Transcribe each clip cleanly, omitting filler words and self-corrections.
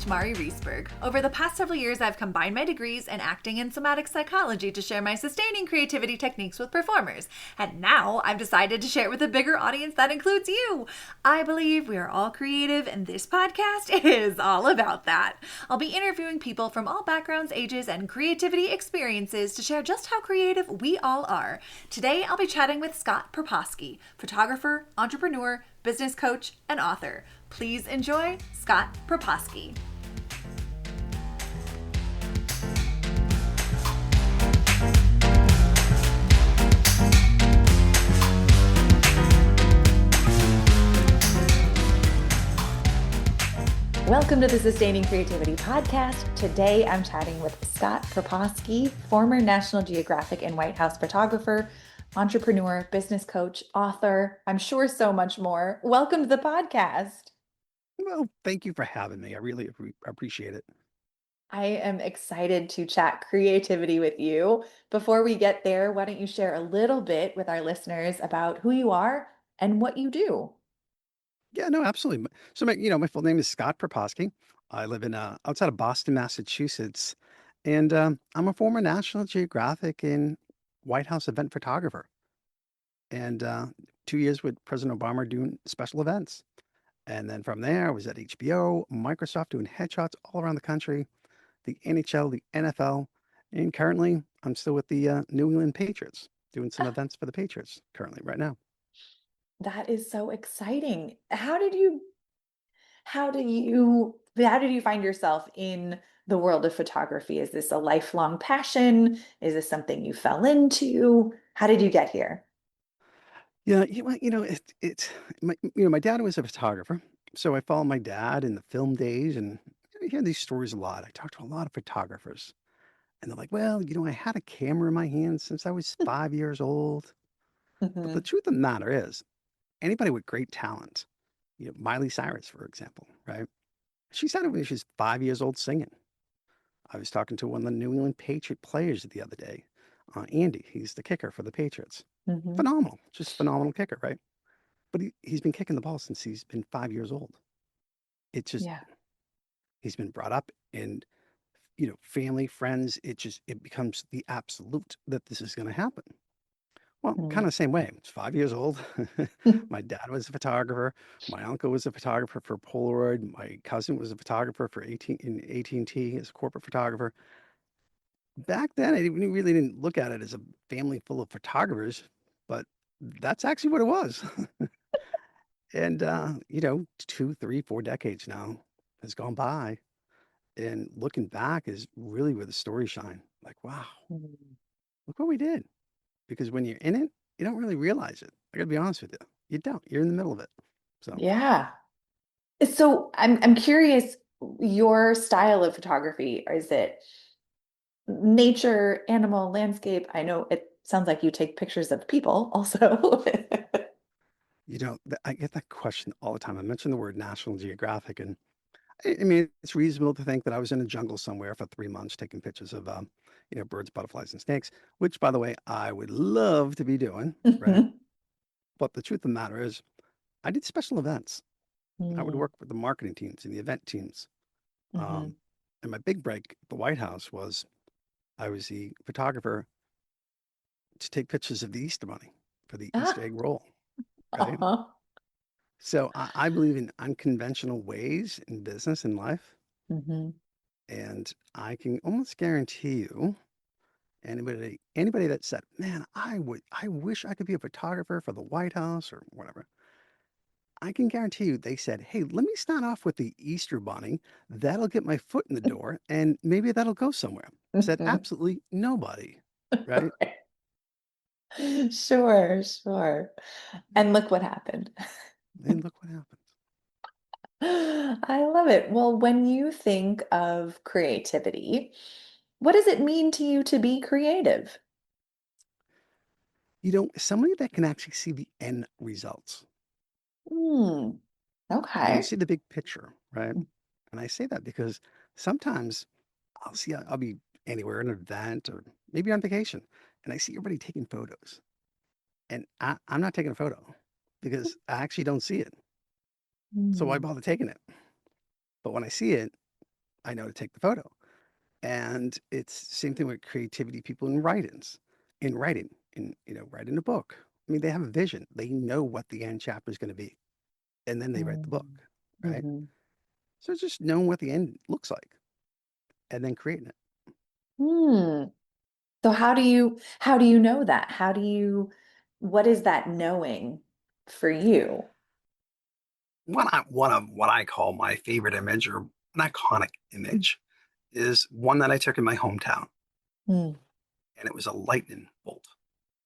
Mari Reesberg. Over the past several years, I've combined my degrees in acting and somatic psychology to share my sustaining creativity techniques with performers. And now I've decided to share it with a bigger audience that includes you. I believe we are all creative, and this podcast is all about that. I'll be interviewing people from all backgrounds, ages, and creativity experiences to share just how creative we all are. Today, I'll be chatting with Scott Proposki, photographer, entrepreneur, business coach, and author. Please enjoy Scott Proposki. Welcome to the Sustaining Creativity Podcast. Today I'm chatting with Scott Proposki, former National Geographic and White House photographer, entrepreneur, business coach, author, I'm sure so much more. Welcome to the podcast. Well, thank you for having me. I really appreciate it. I am excited to chat creativity with you. Before we get there, why don't you share a little bit with our listeners about who you are and what you do? Yeah, no, absolutely. So my full name is Scott Proposki. I live in outside of Boston, Massachusetts, and I'm a former National Geographic and White House event photographer. And 2 years with President Obama doing special events. And then from there, I was at HBO, Microsoft doing headshots all around the country, the NHL, the NFL, and currently I'm still with the New England Patriots doing some events for the Patriots currently right now. That is so exciting. How did you find yourself in the world of photography? Is this a lifelong passion? Is this something you fell into? How did you get here? Yeah, my dad was a photographer, so I followed my dad in the film days, and I hear these stories a lot. I talked to a lot of photographers, and they're like, "Well, I had a camera in my hand since I was 5 years old." But the Mhm. truth of the matter is, anybody with great talent, Miley Cyrus, for example, right? She started when she was 5 years old singing. I was talking to one of the New England Patriot players the other day, Andy. He's the kicker for the Patriots. Mhm. Phenomenal, just phenomenal kicker, right? But he's been kicking the ball since he's been 5 years old. It's just Yeah. he's been brought up in family, friends. It becomes the absolute that this is going to happen. Well, kind Mm. of the same way. It's 5 years old. My dad was a photographer. My uncle was a photographer for Polaroid. My cousin was a photographer for 18 in AT&T as a corporate photographer. Back then, we really didn't look at it as a family full of photographers, but that's actually what it was. And 2, 3, 4 decades now has gone by, and looking back is really where the stories shine. Like, wow, Mhm. look what we did. Because when you're in it, you don't really realize it. I gotta be honest with you. You don't. You're in the middle of it. So Yeah. So I'm curious, your style of photography, or is it nature, animal, landscape? I know it sounds like you take pictures of people also. I get that question all the time. I mentioned the word National Geographic, and I mean, it's reasonable to think that I was in a jungle somewhere for 3 months taking pictures of birds, butterflies, and snakes. Which, by the way, I would love to be doing. Right. Mhm. But the truth of the matter is, I did special events. I would Mm. work with the marketing teams and the event teams. Mhm. Um, and my big break at the White House was I was the photographer to take pictures of the Easter Bunny for the Easter Ah, egg roll, right? uh-huh. So I believe in unconventional ways in business and life. Mhm. And I can almost guarantee you, anybody that said, man, I wish I could be a photographer for the White House or whatever. I can guarantee you they said, hey, let me start off with the Easter Bunny. That'll get my foot in the door and maybe that'll go somewhere. Said Mhm. absolutely nobody, right? Sure, sure. And look what happened. And look what happened. I love it. Well, when you think of creativity, what does it mean to you to be creative? Somebody that can actually see the end results. Hmm. Okay. See the big picture, right? And I say that because sometimes I'll be anywhere, an event or maybe on vacation, and I see everybody taking photos. And I'm not taking a photo because I actually don't see it. So why Hmm. bother taking it? But when I see it, I know to take the photo. And it's same thing with creativity people in writing, writing a book. I mean, they have a vision. They know what the end chapter is going to be, and then they write the book, right? Mm-hmm. So it's just knowing what the end looks like and then creating it. Hmm. So how do you know that? What is that knowing for you? What I call my favorite image or an iconic image is one that I took in my hometown, Mm. and it was a lightning bolt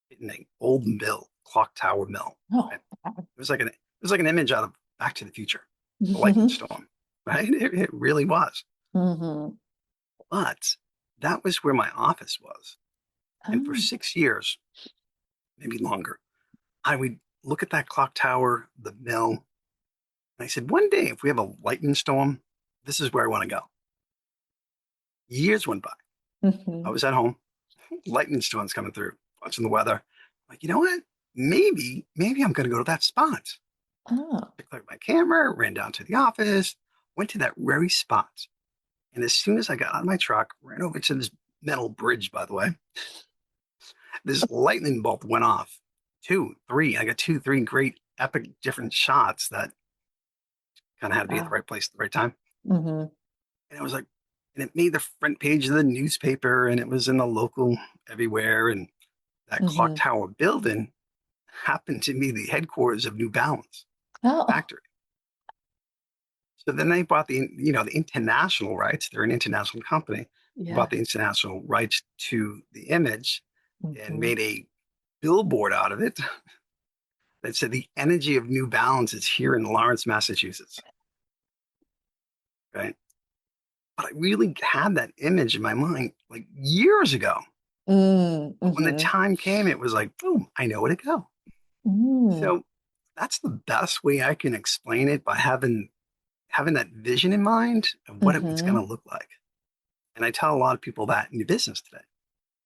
in an old mill, clock tower mill. Oh. Right? It was like an image out of Back to the Future, a lightning storm, right? It really was. Mm-hmm. But that was where my office was, and for Oh. 6 years, maybe longer, I would look at that clock tower, the mill, and I said, one day if we have a lightning storm, this is where I want to go. Years went by. I Mm-hmm. was at home, lightning storms coming through, watching the weather. Like, you know what? Maybe I'm going to go to that spot. Oh. Picked up my camera, ran down to the office, went to that very spot. And as soon as I got out of my truck, ran over to this metal bridge, by the way, this lightning bolt went off. Two, three. I got two, three great, epic, different shots that kind of had to be at the Wow. right place at the right time. Mm-hmm. And I was like, and it made the front page of the newspaper, and it was in the local everywhere. And that clock Mm-hmm. tower building happened to be the headquarters of New Balance Oh. factory. So then they bought the international rights. They're an international company. They bought Yeah. the international rights to the image and Mm-hmm. made a billboard out of it that said the energy of New Balance is here in Lawrence, Massachusetts. Right. But I really had that image in my mind like years ago. But when the Mm-hmm. time came, it was like, boom, I know where to go. Mm. So that's the best way I can explain it by having that vision in mind of what it's going Mm-hmm. to look like. And I tell a lot of people that in your business today.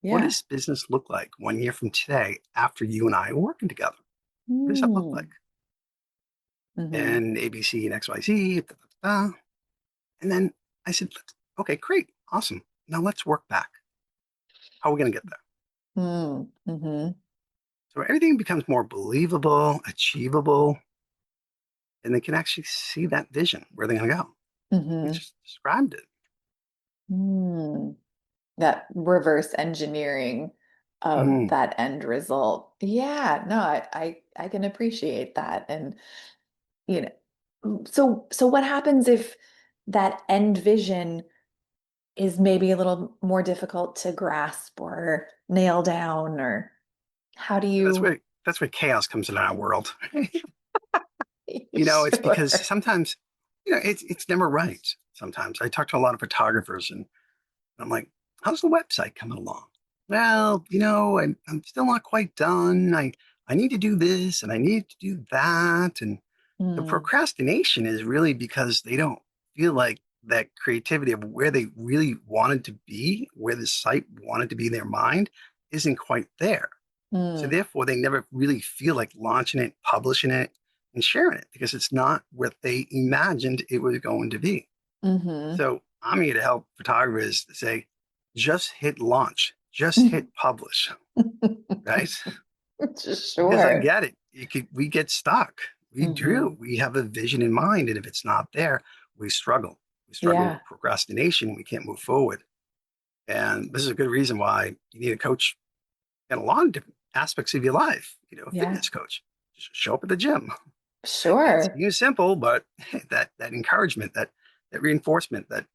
What Yeah. does business look like 1 year from today after you and I are working together? What does that look like? Mm. Mm-hmm. And ABC and XYZ. Da, da, da. And then I said, okay, great, awesome. Now let's work back. How are we going to get there? Mm-hmm. So everything becomes more believable, achievable, and they can actually see that vision, where they're going to go. We Mm-hmm. just described it. Mm. That reverse engineering of Mm. that end result. Yeah, no, I can appreciate that. And you so what happens if that end vision is maybe a little more difficult to grasp or nail down, or how do That's you where that's where chaos comes in our world. It's because sure. sometimes, it's never right. Sometimes I talk to a lot of photographers, and I'm like, how's the website coming along? Well, I'm still not quite done. I need to do this and I need to do that. And the Mm, procrastination is really because they don't feel like that creativity of where they really wanted to be, where the site wanted to be in their mind, isn't quite there. So mm, therefore, they never really feel like launching it, publishing it, and sharing it because it's not what they imagined it was going to be. mm-hmm. So I'm here to help photographers say, just hit launch, just hit publish, right? Because I Sure. get it. We get stuck. We Mm-hmm. do. We have a vision in mind, and if it's not there, we struggle. We struggle Yeah. with procrastination. We can't move forward. And this is a good reason why you need a coach in a lot of different aspects of your life. A Yeah. fitness coach. Just show up at the gym. It Sure. seems simple, but that encouragement, that reinforcement, that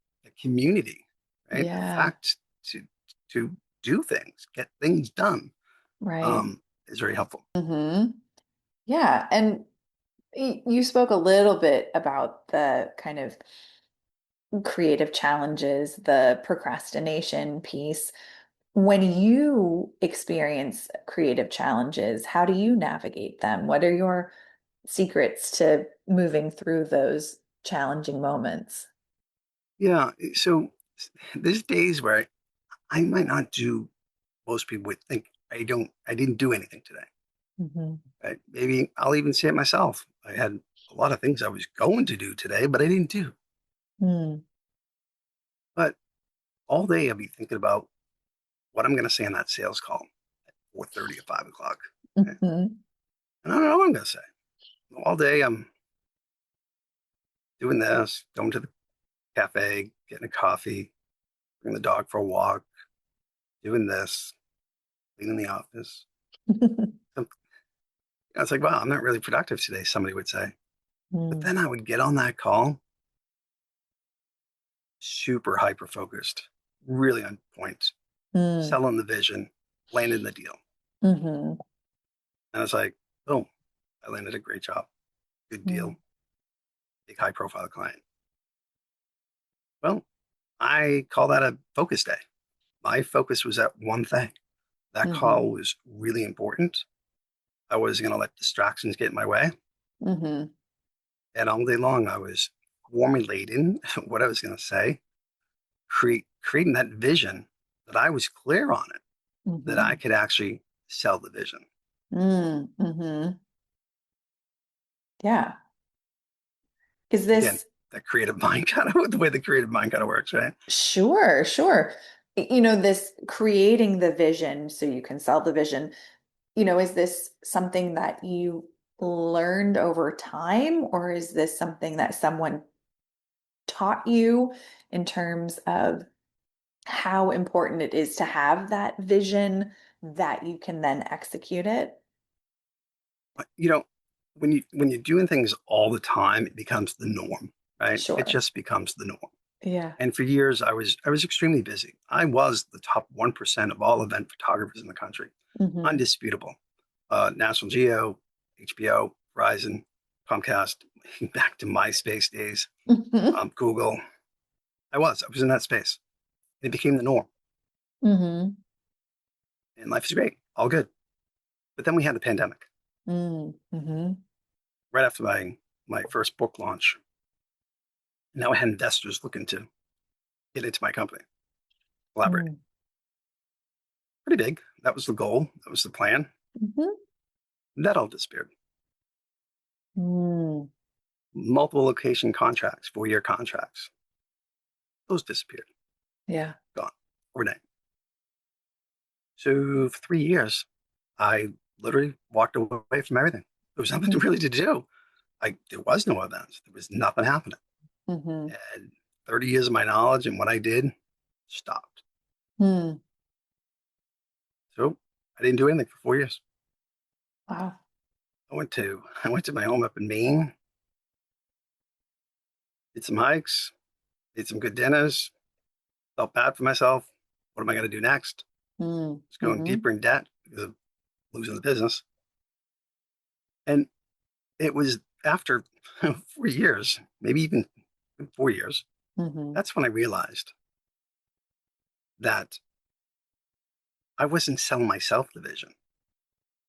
community, right? The Yeah. fact to to do things, get things done, Right. is very helpful. Mm-hmm. Yeah. And you spoke a little bit about the kind of creative challenges, the procrastination piece. When you experience creative challenges, how do you navigate them? What are your secrets to moving through those challenging moments? Yeah. So there's days where I might not do. Most people would think I didn't do anything today. Hmm. Right? Maybe I'll even say it myself. I had a lot of things I was going to do today, but I didn't do. Mm, But all day I'll be thinking about what I'm going to say on that sales call at 4:30 or 5 o'clock. Okay? Mhm. And I don't know what I'm going to say. All day I'm doing this, going to the cafe, getting a coffee, bringing the dog for a walk, doing this, cleaning the office. I was like, wow, I'm not really productive today, somebody would say. But Mm, then I would get on that call, super hyper focused, really on point, mm, selling the vision, landing the deal. mhm, And I was like, boom, I landed a great job, good deal, mm, big high profile client. Well, I call that a focus day. My focus was at one thing. That mhm, call was really important. I wasn't going to let distractions get in my way. mhm, And all day long, I was formulating what I was going to say, creating that vision that I was clear on it, that I mhm, could actually sell the vision. mhm. Yeah. Is Again, this that creative mind kind of the way the creative mind kind of works, right? sure, sure. This creating the vision so you can sell the vision, is this something that you learned over time, or is this something that someone taught you in terms of how important it is to have that vision that you can then execute it? But, when you're doing things all the time, it becomes the norm, right? It Sure. just becomes the norm. Yeah. And for years, I was extremely busy. I was the top 1% of all event photographers in the country, Hmm. undisputable. National Geo, HBO, Verizon, Comcast, back to MySpace days, Hmm. Google. I was in that space. It became the norm, Hmm. and life is great, all good. But then we had the pandemic Hmm. right after my first book launch. Now I had investors looking to get into my company, collaborate. Hmm. Pretty big. That was the goal. That was the plan. That all disappeared. Hmm. Multiple location contracts, 4-year contracts. Those disappeared. Yeah. Gone overnight. So for 3 years, I literally walked away from everything. There was nothing really to do. There was no events. There was nothing happening. Hmm. And 30 years of my knowledge and what I did stopped. Hmm. So I didn't do anything for 4 years. Wow. I went to my home up in Maine, did some hikes, did some good dinners, felt bad for myself. What am I going to do next? Hmm. It's going Hmm. deeper in debt because of losing the business. And it was after 4 years, maybe even 4 years, Hmm. that's when I realized that I wasn't selling myself the vision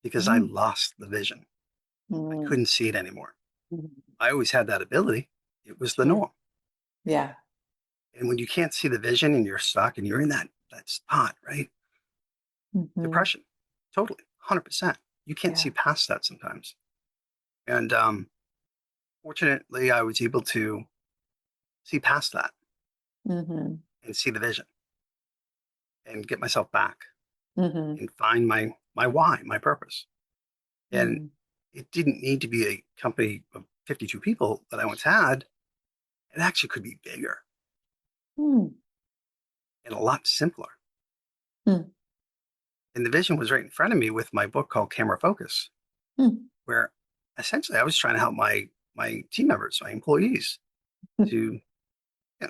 because I Hmm. lost the vision. I Hmm. couldn't see it anymore. Hmm. I always had that ability. It was the Sure. norm. Yeah. And when you can't see the vision and you're stuck and you're in that spot, right? Hmm. Depression, totally, 100%. You can't see Yeah. past that sometimes. And fortunately, I was able to see past that Hmm. and see the vision and get myself back Hmm. and find my why, my purpose. And Hmm. it didn't need to be a company of 52 people that I once had. It actually could be bigger Hmm. and a lot simpler. Hmm. And the vision was right in front of me with my book called Camera Focus, Hmm. where essentially I was trying to help my team members, my employees, to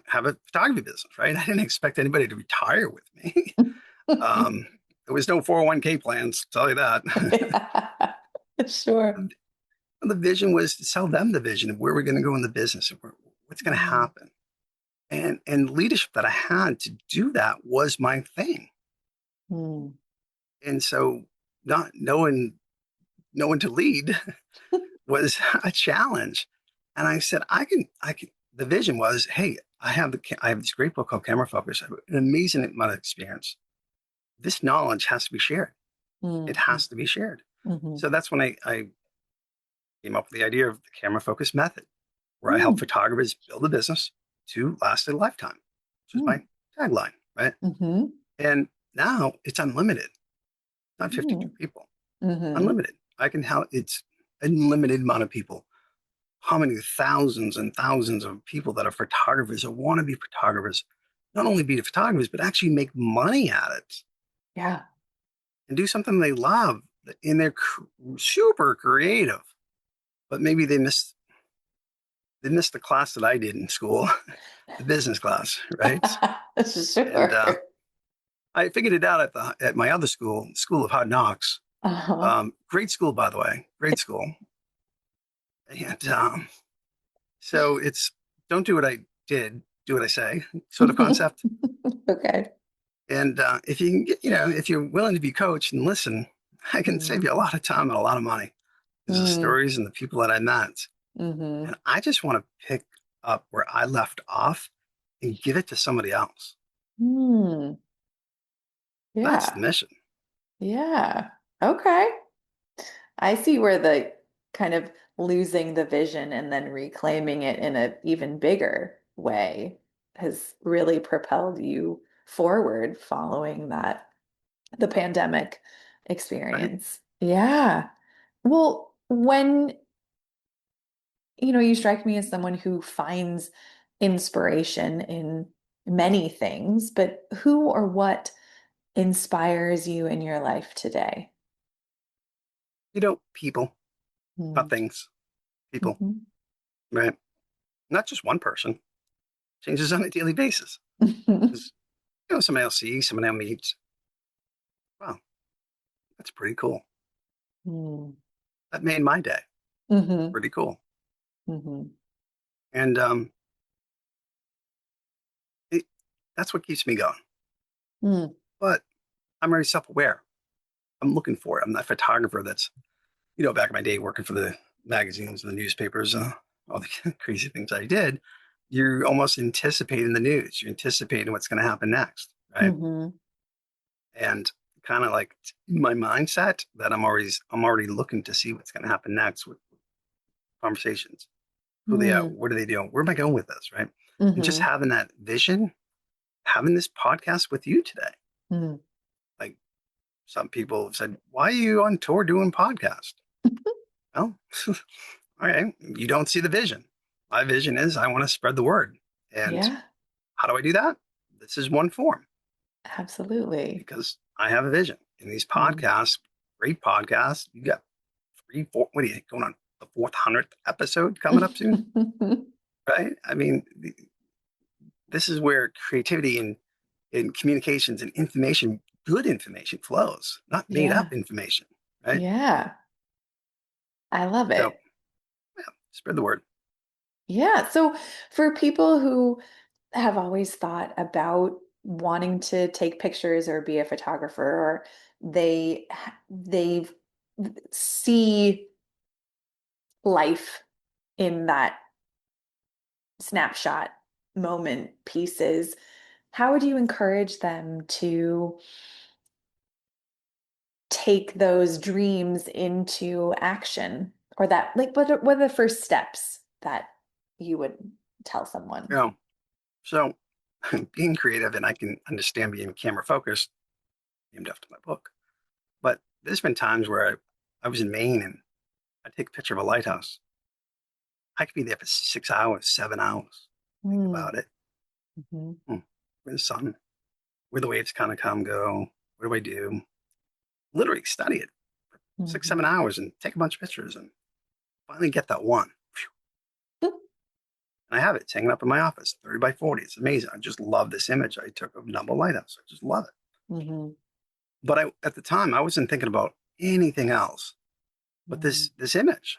have a photography business. Right? I didn't expect anybody to retire with me. um, there was no 401k plans, I'll tell you that. Yeah. Sure. The vision was to sell them the vision of where we're going to go in the business and what's going to Mm, happen. And leadership that I had to do that was my thing. mm, And so not knowing no one to lead was a challenge. And I said, I can. The vision was, hey, I have this great book called Camera Focus. I have an amazing amount of experience. This knowledge has to be shared. It mm, has to be shared. mhm, So that's when I came up with the idea of the Camera Focus method, where I help mm, photographers build a business to last a lifetime. which was my tagline, right? Mm-hmm. And now it's unlimited, not 52 people, Mm-hmm. unlimited. I can have it's unlimited amount of people. How many thousands and thousands of people that are photographers or want to be photographers, not only be photographers, but actually make money at it Yeah. and do something they love and they're super creative, but maybe they missed the class that I did in school, the business class, right? And Sure. I figured it out at my other school, School of Hard Knocks. Uh-huh. Great school, by the way, great school. And so it's don't do what I did, do what I say, sort of concept. Okay. And if you can get, if you're willing to be coached and listen, I can save you a lot of time and a lot of money. There's the Mm-hmm. stories and the people that I met. Mm-hmm. And I just want to pick up where I left off and give it to somebody else. Hmm. That's the Yeah. mission. Yeah. Okay. I see where the kind of losing the vision and then reclaiming it in an even bigger way has really propelled you forward following the pandemic Right? experience. Yeah. Well, when you strike me as someone who finds inspiration in many things, but who or what inspires you in your life today? People, not things, people, Mm-hmm. right? Not just one person. Changes on a daily basis. Because, somebody else sees, somebody else meets. Wow, that's pretty cool. That made my day. Mm-hmm. Pretty cool. Mm-hmm. And it, that's what keeps me going. Mm. But I'm very self aware. I'm looking for it. I'm that photographer that's, back in my day working for the magazines and the newspapers, all the crazy things I did. You're almost anticipating the news. You're anticipating what's going to happen next, right? Mm-hmm. And kind of like my mindset that I'm already looking to see what's going to happen next with conversations. Who they are, Mm. what are they doing? Where am I going with this, right? And just Mm-hmm. having that vision, having this podcast with you today. Mm. Like some people have said, why are you on tour doing podcast? Well, all right, you don't see the vision. My vision is I want to spread the word. And Yeah, how do I do that? This is one form absolutely. because I have a vision. In these Mm. podcasts, great podcasts, you got 3, 4, what are you going on? The 400th episode coming up soon, right? I mean, this is where creativity and communications and information, good information flows, not made Yeah, up information, right? yeah. I love So, it. yeah, spread the word. Yeah. So for people who have always thought about wanting to take pictures or be a photographer, or they see life in that snapshot moment pieces, how would you encourage them to take those dreams into action? Or that, like, what are the first steps that you would tell someone? You know, so being creative, and I can understand being camera focused, named after my book. But there's been times where I was in Maine and I take a picture of a lighthouse. I could be there for 6 hours, 7 hours. Think Mm, about it. mhm, Where the sun, where the waves kind of come, go. What do I do? Literally study it for 6, mhm. 7 hours and take a bunch of pictures and finally get that one. And I have it. It's hanging up in my office, 30 by 40. It's amazing. I just love this image I took of Numble Lighthouse. I just love it. Mhm, But at the time, I wasn't thinking about anything else but mhm, this image.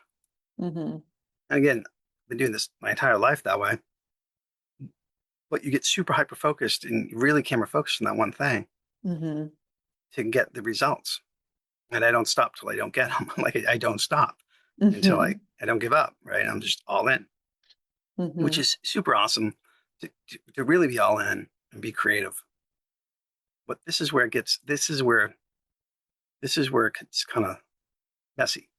mhm, And again, I've been doing this my entire life that way. But you get super hyper focused and really camera focused on that one thing mhm, to get the results. And I don't stop till I don't get them. Like I don't stop until I, mhm, I don't give up. Right? I'm just all in, which mhm, is super awesome to really be all in and be creative. But this is where it gets. This is where it gets kind of messy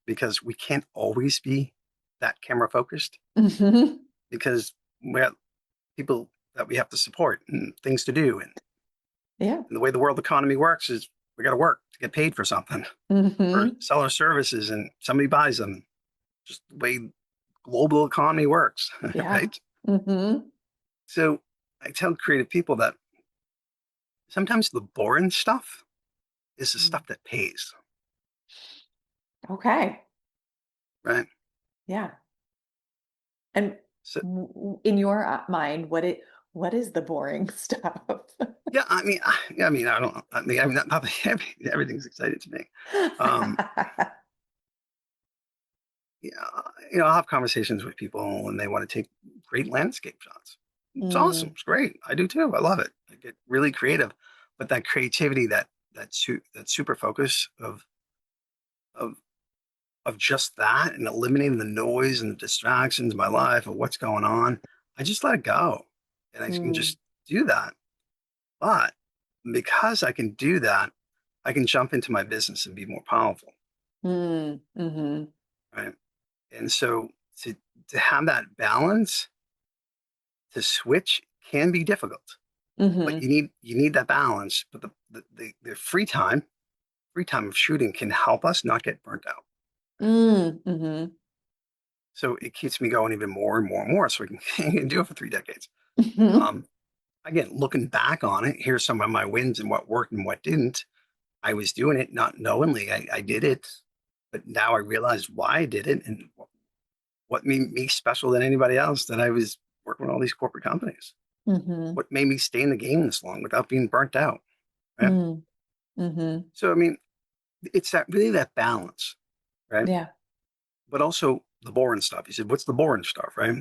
because we can't always be that camera focused mhm. because we have people that we have to support and things to do. Yeah. And the way the world economy works is we got to work to get paid for something or Mm-hmm. sell our services and somebody buys them. Just the way global economy works, Yeah. right? Mm-hmm. So I tell creative people that sometimes the boring stuff is the stuff that pays, Okay. right? Yeah. And So in your mind, what is the boring stuff? yeah, I don't. Not everything's exciting to me. Um, yeah, I'll have conversations with people and they want to take great landscape shots. It's awesome. Mm, It's great. I do too. I love it. I get really creative, but that creativity, that super focus of of just that and eliminating the noise and the distractions in my life of what's going on, I just let it go, and I can mm, just do that. But because I can do that, I can jump into my business and be more powerful, mhm, right? And so to have that balance, to switch can be difficult, but mhm, you need that balance. But the free time of shooting can help us not get burnt out. Right? mhm, So it keeps me going even more and more and more. So we can do it for 3 decades. mhm, Um, Again, looking back on it, here's some of my wins and what worked and what didn't. I was doing it not knowingly. I did it, but now I realize why I did it and what made me special than anybody else, that I was working with all these corporate companies. mhm, What made me stay in the game this long without being burnt out. Right? mm, mhm. So, I mean, it's that really that balance, right? Yeah. But also the boring stuff. You said, what's the boring stuff, right?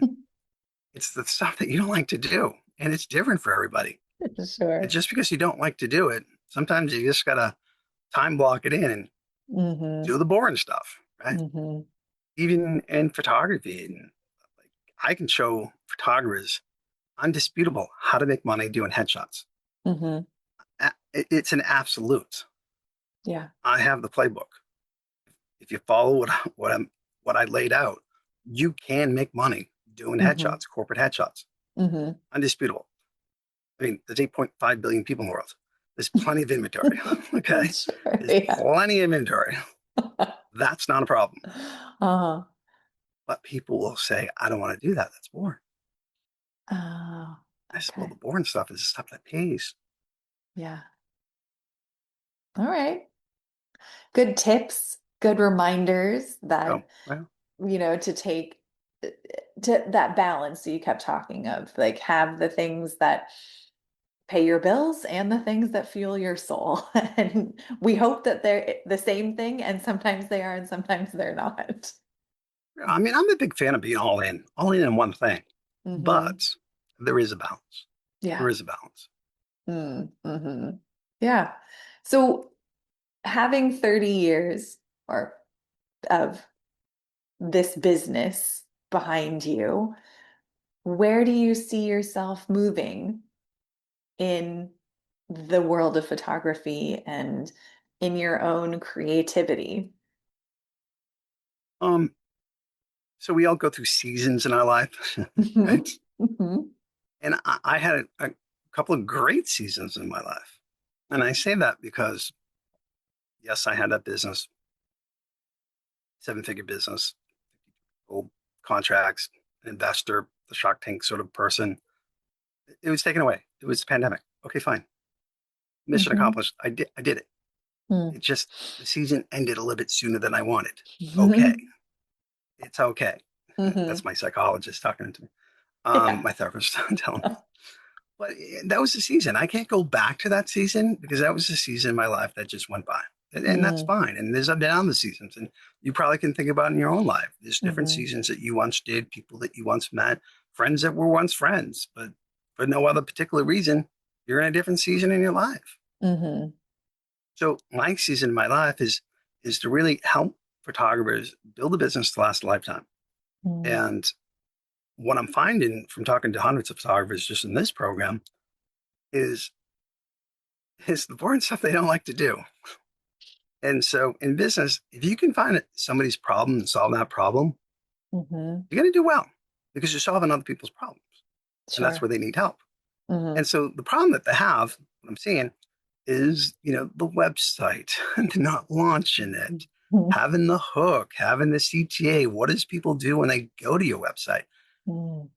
It's the stuff that you don't like to do. And it's different for everybody. And Sure. just because you don't like to do it, sometimes you just got to time block it in and Mhm, do the boring stuff, right? mhm, Even in photography, and like I can show photographers undisputable how to make money doing headshots. mhm. It's an absolute. Yeah. I have the playbook. If you follow what I laid out, you can make money doing Mhm, headshots, corporate headshots, mhm. undisputable. I mean, there's 8.5 billion people in the world. There's plenty of inventory. Okay, Sure. there's Yeah. plenty of inventory. That's not a problem. Uh-huh. But people will say, I don't want to do that. That's boring. Oh, I said, well, okay. the boring stuff is the stuff that pays. Yeah. All right. Good tips, good reminders Oh, that, well, to take to that balance you kept talking of, like have the things that pay your bills and the things that fuel your soul. And we hope that they're the same thing, and sometimes they are, and sometimes they're not. I mean, I'm a big fan of being all in one thing. Hmm. But there is a balance. There Yeah. is a balance. Mm-hmm. Yeah. So having 30 years or of this business behind you, where do you see yourself moving in the world of photography and in your own creativity? Um, so we all go through seasons in our life, right? Mhm. Mhm. And I had a couple of great seasons in my life. And I say that because, yes, I had that business, 7-figure business, old contracts, an investor, the Shark Tank sort of person. It was taken away. It was the pandemic. Okay, fine. Mission Mhm. accomplished. I did it. Mm. It just, the season ended a little bit sooner than I wanted. Okay. It's okay. That's Mhm. my psychologist talking to me. Yeah. My therapist telling me. But that was the season. I can't go back to that season because that was the season in my life that just went by. And that's Mm. fine. And there's up and down the seasons. And you probably can think about in your own life. There's different Mhm. seasons that you once did, people that you once met, friends that were once friends, but for no other particular reason, you're in a different season in your life. Mhm. So my season in my life is to really help photographers build a business to last a lifetime. Mm. And what I'm finding from talking to hundreds of photographers just in this program is is the boring stuff they don't like to do. And so in business, if you can find somebody's problem and solve that problem, Mhm. you're going to do well because you're solving other people's problems. And that's Sure. where they need help. Mhm. And so the problem that they have, what I'm seeing, is, the website, not launching it, Mhm. having the hook, having the CTA. What does people do when they go to your website? Mhm.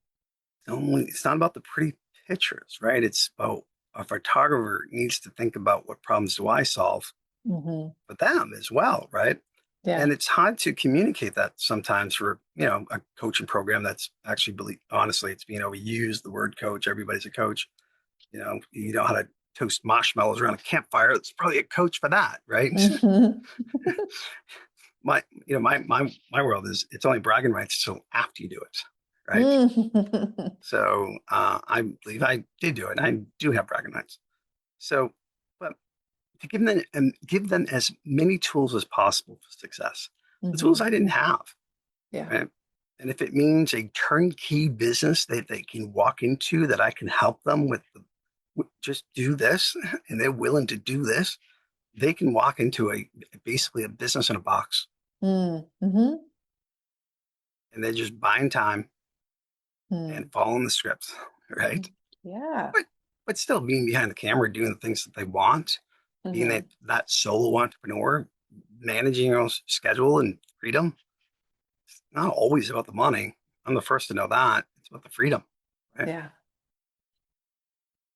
It's not about the pretty pictures, right? It's about a photographer needs to think about what problems do I solve Mhm. for them as well, right? Yeah. And it's hard to communicate that sometimes for, a coaching program that's actually really, honestly, it's being overused. The word coach, everybody's a coach. You know how to toast marshmallows around a campfire. It's probably a coach for that, right? Mhm. My world is it's only bragging rights until after you do it, right? Mhm. So I believe I did do it. I do have bragging rights. So, but to give them as many tools as possible for success, the tools Mhm. I didn't have, Yeah. right? And if it means a turnkey business that they can walk into, that I can help them just do this, and they're willing to do this, they can walk into basically a business in a box, Mhm. and they're just buying time and Mhm. following the script, right? Yeah. But but still being behind the camera, doing the things that they want, being Mhm. that solo entrepreneur, managing your own schedule and freedom. It's not always about the money. I'm the first to know that. It's about the freedom, right? Yeah.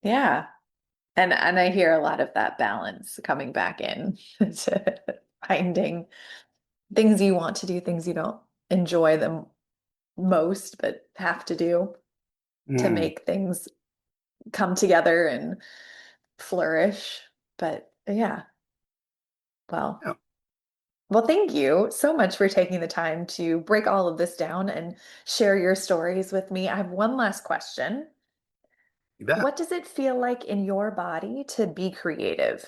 Yeah. And I hear a lot of that balance coming back in to finding things you want to do, things you don't enjoy them most, but have to do to Mm, make things come together and flourish. But yeah, well, yeah, well, thank you so much for taking the time to break all of this down and share your stories with me. I have one last question. you bet. What does it feel like in your body to be creative?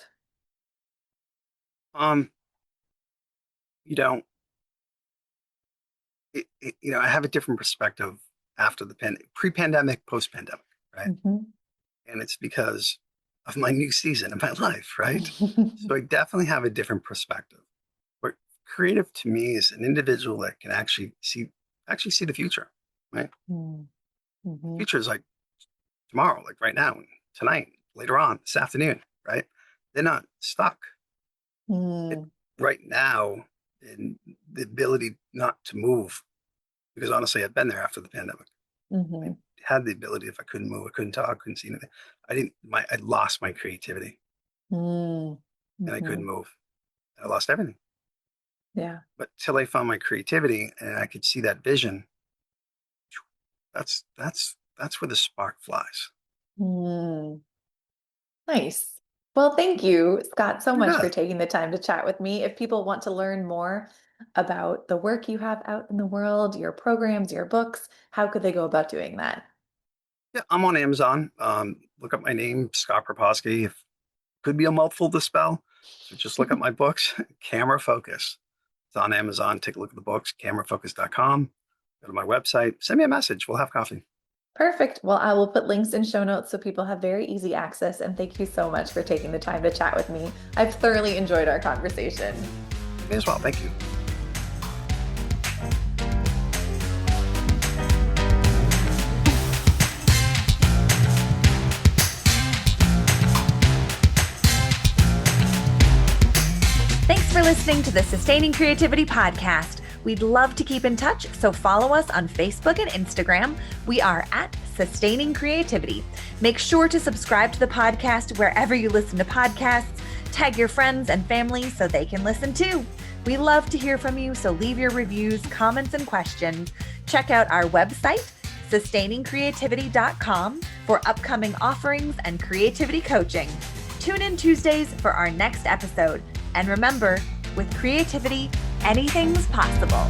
Um, you know, I have a different perspective after pre-pandemic, post-pandemic, right? Mhm. And it's because of my new season of my life, right? So I definitely have a different perspective. But creative to me is an individual that can actually see the future, right? Mm, The mhm, future is like tomorrow, like right now, tonight, later on, this afternoon, right? They're not stuck. It, mm, right now, and the ability not to move, because honestly, I've been there after the pandemic. I mhm, had the ability, if I couldn't move, I couldn't talk, I couldn't see anything. I lost my creativity, mm, and I couldn't mhm. move. I lost everything. Yeah. But till I found my creativity and I could see that vision, that's where the spark flies. Mm. Nice. Well, thank you, Scott, so You much for bet. taking the time to chat with me. If people want to learn more about the work you have out in the world, your programs, your books, how could they go about doing that? Yeah, I'm on Amazon. Look up my name, Scott Proposki. If could be a mouthful to spell, so just look up my books. Camera Focus. It's on Amazon. Take a look at the books. Camerafocus.com. Go to my website. Send me a message. We'll have coffee. Perfect. Well, I will put links in show notes so people have very easy access. And thank you so much for taking the time to chat with me. I've thoroughly enjoyed our conversation. Me as well. Thank you. Thanks for listening to the Sustaining Creativity Podcast. We'd love to keep in touch, so follow us on Facebook and Instagram. We are at Sustaining Creativity. Make sure to subscribe to the podcast wherever you listen to podcasts. Tag your friends and family so they can listen too. We love to hear from you, so leave your reviews, comments, and questions. Check out our website, sustainingcreativity.com, for upcoming offerings and creativity coaching. Tune in Tuesdays for our next episode. And remember, with creativity, anything's possible.